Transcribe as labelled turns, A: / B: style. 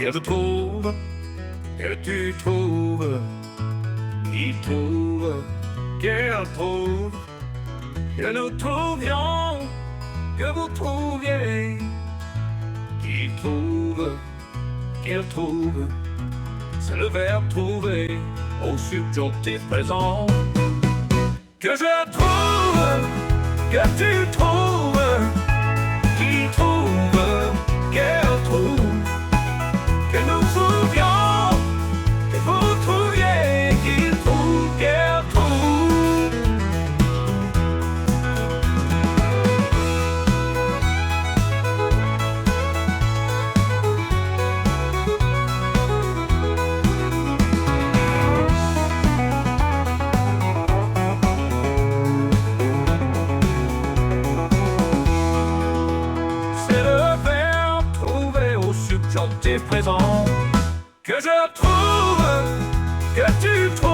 A: Et je trouve que tu trouves, il trouve, qu'elle trouve, que nous trouvions, que vous trouviez, qui trouve, qu'elle trouve. C'est le verbe trouver au subjonctif présent. Que je trouve, que tu trouves, qui trouve, qu'elle trouve, que nous trouvions, que vous trouviez, qu'il trouve, qu'elle trouve. Subjonctif présent. Que je trouve, que tu trouves.